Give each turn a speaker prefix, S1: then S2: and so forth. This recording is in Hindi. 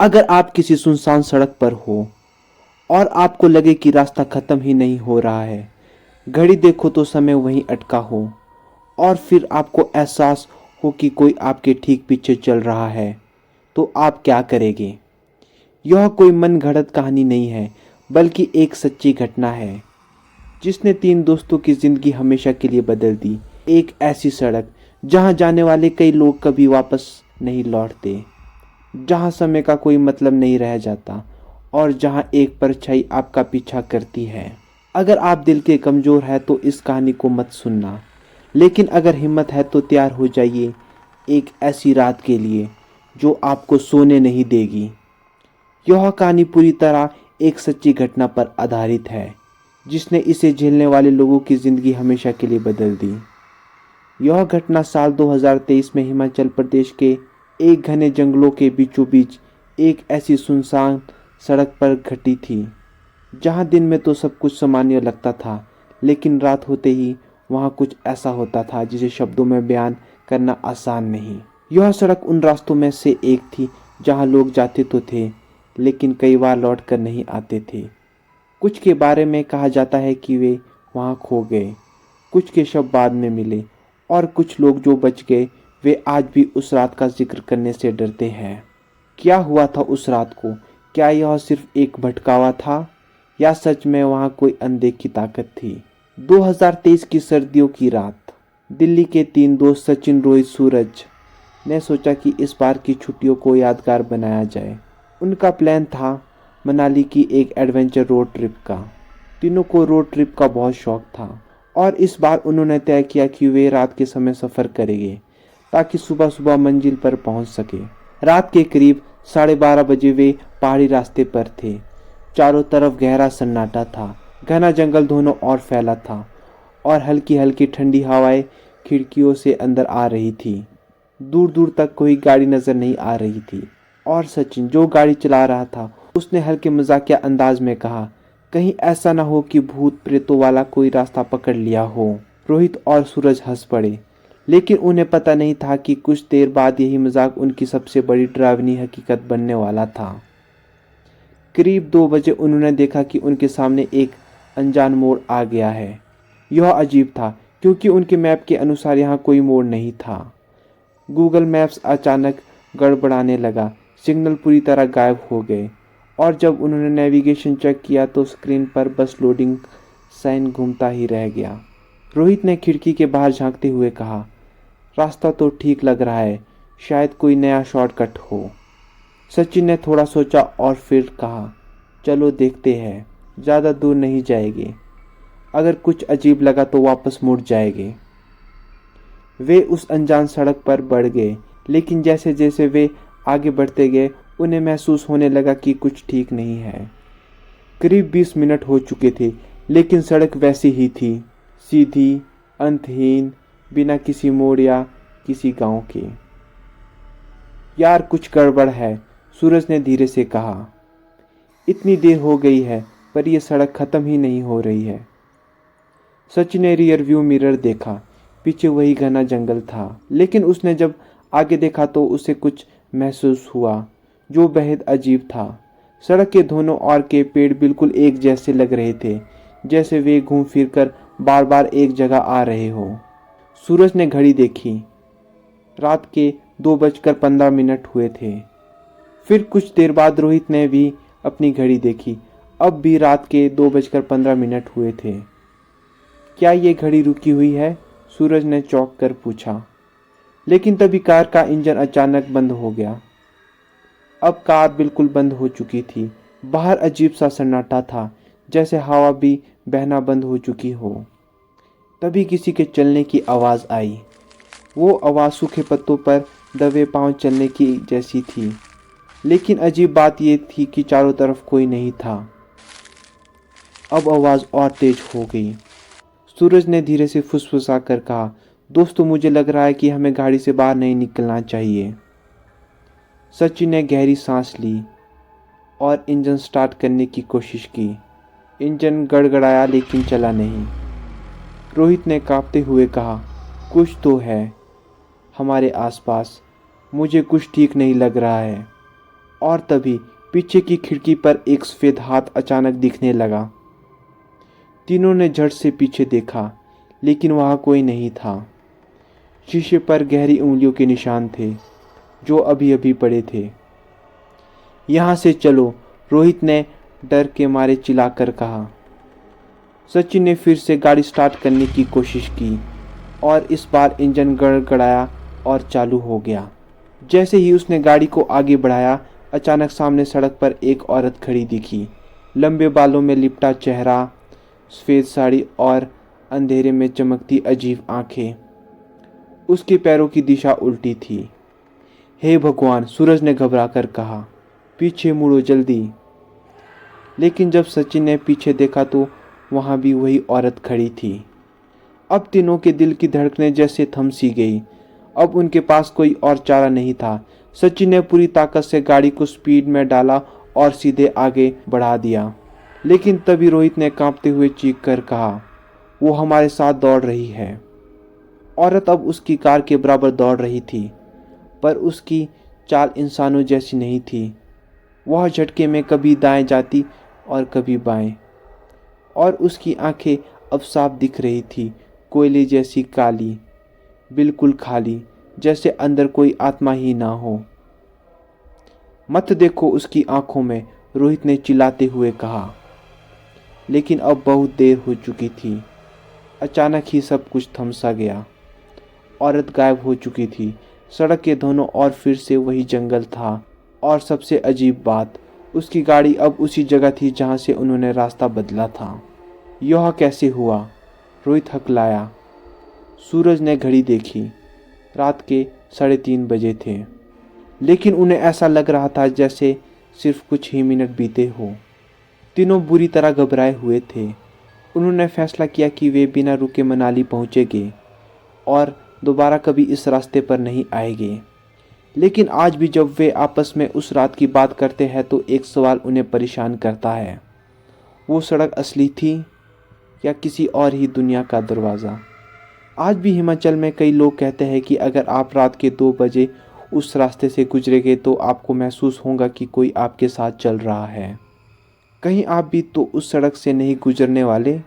S1: अगर आप किसी सुनसान सड़क पर हो और आपको लगे कि रास्ता खत्म ही नहीं हो रहा है, घड़ी देखो तो समय वहीं अटका हो, और फिर आपको एहसास हो कि कोई आपके ठीक पीछे चल रहा है, तो आप क्या करेंगे? यह कोई मन घड़त कहानी नहीं है, बल्कि एक सच्ची घटना है जिसने तीन दोस्तों की जिंदगी हमेशा के लिए बदल दी। एक ऐसी सड़क जहां जाने वाले कई लोग कभी वापस नहीं लौटते, जहां समय का कोई मतलब नहीं रह जाता, और जहां एक परछाई आपका पीछा करती है। अगर आप दिल के कमजोर हैं तो इस कहानी को मत सुनना, लेकिन अगर हिम्मत है तो तैयार हो जाइए एक ऐसी रात के लिए जो आपको सोने नहीं देगी। यह कहानी पूरी तरह एक सच्ची घटना पर आधारित है, जिसने इसे झेलने वाले लोगों की जिंदगी हमेशा के लिए बदल दी। यह घटना साल 2023 में हिमाचल प्रदेश के एक घने जंगलों के बीचों बीच एक ऐसी सुनसान सड़क पर घटी थी, जहां दिन में तो सब कुछ सामान्य लगता था, लेकिन रात होते ही वहां कुछ ऐसा होता था जिसे शब्दों में बयान करना आसान नहीं। यह सड़क उन रास्तों में से एक थी जहां लोग जाते तो थे, लेकिन कई बार लौट कर नहीं आते थे। कुछ के बारे में कहा जाता है कि वे वहां खो गए, कुछ के शव बाद में मिले, और कुछ लोग जो बच गए वे आज भी उस रात का जिक्र करने से डरते हैं। क्या हुआ था उस रात को? क्या यह सिर्फ एक भटकावा था, या सच में वहां कोई अनदेखी ताकत थी? 2023 की सर्दियों की रात, दिल्ली के तीन दोस्त सचिन, रोहित, सूरज ने सोचा कि इस बार की छुट्टियों को यादगार बनाया जाए। उनका प्लान था मनाली की एक एडवेंचर रोड ट्रिप का। तीनों को रोड ट्रिप का बहुत शौक था, और इस बार उन्होंने तय किया कि वे रात के समय सफ़र करेंगे ताकि सुबह सुबह मंजिल पर पहुंच सके। रात के करीब 12:30 बजे वे पहाड़ी रास्ते पर थे। चारों तरफ गहरा सन्नाटा था, घना जंगल दोनों ओर फैला था, और हल्की हल्की ठंडी हवाएं खिड़कियों से अंदर आ रही थी। दूर दूर तक कोई गाड़ी नजर नहीं आ रही थी, और सचिन जो गाड़ी चला रहा था उसने हल्के मजाकिया अंदाज में कहा, कहीं ऐसा ना हो कि भूत प्रेतों वाला कोई रास्ता पकड़ लिया हो। रोहित और सूरज हंस पड़े, लेकिन उन्हें पता नहीं था कि कुछ देर बाद यही मजाक उनकी सबसे बड़ी डरावनी हकीकत बनने वाला था। करीब 2 बजे उन्होंने देखा कि उनके सामने एक अनजान मोड़ आ गया है। यह अजीब था, क्योंकि उनके मैप के अनुसार यहाँ कोई मोड़ नहीं था। गूगल मैप्स अचानक गड़बड़ाने लगा, सिग्नल पूरी तरह गायब हो गए, और जब उन्होंने नेविगेशन चेक किया तो स्क्रीन पर बस लोडिंग साइन घूमता ही रह गया। रोहित ने खिड़की के बाहर झांकते हुए कहा, रास्ता तो ठीक लग रहा है, शायद कोई नया शॉर्टकट हो। सचिन ने थोड़ा सोचा और फिर कहा, चलो देखते हैं, ज़्यादा दूर नहीं जाएंगे, अगर कुछ अजीब लगा तो वापस मुड़ जाएंगे। वे उस अनजान सड़क पर बढ़ गए, लेकिन जैसे जैसे वे आगे बढ़ते गए उन्हें महसूस होने लगा कि कुछ ठीक नहीं है। करीब 20 मिनट हो चुके थे, लेकिन सड़क वैसी ही थी, सीधी, अंतहीन, बिना किसी मोड़ या किसी गांव के। यार कुछ गड़बड़ है, सूरज ने धीरे से कहा। इतनी देर हो गई है पर यह सड़क खत्म ही नहीं हो रही है। सचिन ने रियर व्यू मिरर देखा, पीछे वही घना जंगल था, लेकिन उसने जब आगे देखा तो उसे कुछ महसूस हुआ जो बेहद अजीब था। सड़क के दोनों ओर के पेड़ बिल्कुल एक जैसे लग रहे थे, जैसे वे घूम फिर कर बार बार एक जगह आ रहे हो। सूरज ने घड़ी देखी, रात के 2:15 हुए थे। फिर कुछ देर बाद रोहित ने भी अपनी घड़ी देखी, अब भी रात के 2:15 हुए थे। क्या ये घड़ी रुकी हुई है? सूरज ने चौंक कर पूछा। लेकिन तभी कार का इंजन अचानक बंद हो गया। अब कार बिल्कुल बंद हो चुकी थी। बाहर अजीब सा सन्नाटा था, जैसे हवा भी बहना बंद हो चुकी हो। तभी किसी के चलने की आवाज़ आई। वो आवाज़ सूखे पत्तों पर दबे पांव चलने की जैसी थी, लेकिन अजीब बात यह थी कि चारों तरफ कोई नहीं था। अब आवाज़ और तेज हो गई। सूरज ने धीरे से फुसफुसा कर कहा, दोस्तों मुझे लग रहा है कि हमें गाड़ी से बाहर नहीं निकलना चाहिए। सचिन ने गहरी सांस ली और इंजन स्टार्ट करने की कोशिश की। इंजन गड़गड़ाया लेकिन चला नहीं। रोहित ने कांपते हुए कहा, कुछ तो है हमारे आसपास, मुझे कुछ ठीक नहीं लग रहा है। और तभी पीछे की खिड़की पर एक सफ़ेद हाथ अचानक दिखने लगा। तीनों ने झट से पीछे देखा, लेकिन वहाँ कोई नहीं था। शीशे पर गहरी उंगलियों के निशान थे, जो अभी अभी पड़े थे। यहाँ से चलो, रोहित ने डर के मारे चिल्लाकर कहा। सचिन ने फिर से गाड़ी स्टार्ट करने की कोशिश की और इस बार इंजन गड़गड़ाया और चालू हो गया। जैसे ही उसने गाड़ी को आगे बढ़ाया, अचानक सामने सड़क पर एक औरत खड़ी दिखी। लंबे बालों में लिपटा चेहरा, सफ़ेद साड़ी और अंधेरे में चमकती अजीब आंखें। उसके पैरों की दिशा उल्टी थी। हे भगवान, सूरज ने घबराकर कहा। पीछे मुड़ो जल्दी। लेकिन जब सचिन ने पीछे देखा तो वहाँ भी वही औरत खड़ी थी। अब तीनों के दिल की धड़कनें जैसे थम सी गई। अब उनके पास कोई और चारा नहीं था। सचिन ने पूरी ताकत से गाड़ी को स्पीड में डाला और सीधे आगे बढ़ा दिया। लेकिन तभी रोहित ने कांपते हुए चीख कर कहा, वो हमारे साथ दौड़ रही है। औरत अब उसकी कार के बराबर दौड़ रही थी, पर उसकी चाल इंसानों जैसी नहीं थी। वह झटके में कभी दाएं जाती और कभी बाएं, और उसकी आंखें अब साफ दिख रही थी, कोयले जैसी काली, बिल्कुल खाली, जैसे अंदर कोई आत्मा ही ना हो। मत देखो उसकी आंखों में, रोहित ने चिल्लाते हुए कहा। लेकिन अब बहुत देर हो चुकी थी। अचानक ही सब कुछ थम सा गया। औरत गायब हो चुकी थी। सड़क के दोनों ओर फिर से वही जंगल था, और सबसे अजीब बात, उसकी गाड़ी अब उसी जगह थी जहां से उन्होंने रास्ता बदला था। यह कैसे हुआ? रोहित हकलाया। सूरज ने घड़ी देखी। रात के 3:30 बजे थे, लेकिन उन्हें ऐसा लग रहा था जैसे सिर्फ कुछ ही मिनट बीते हो। तीनों बुरी तरह घबराए हुए थे। उन्होंने फैसला किया कि वे बिना रुके मनाली पहुंचेंगे और दोबारा कभी इस रास्ते पर नहीं आएंगे। लेकिन आज भी जब वे आपस में उस रात की बात करते हैं तो एक सवाल उन्हें परेशान करता है। वो सड़क असली थी या किसी और ही दुनिया का दरवाज़ा? आज भी हिमाचल में कई लोग कहते हैं कि अगर आप रात के 2 बजे उस रास्ते से गुजरेंगे तो आपको महसूस होगा कि कोई आपके साथ चल रहा है। कहीं आप भी तो उस सड़क से नहीं गुजरने वाले?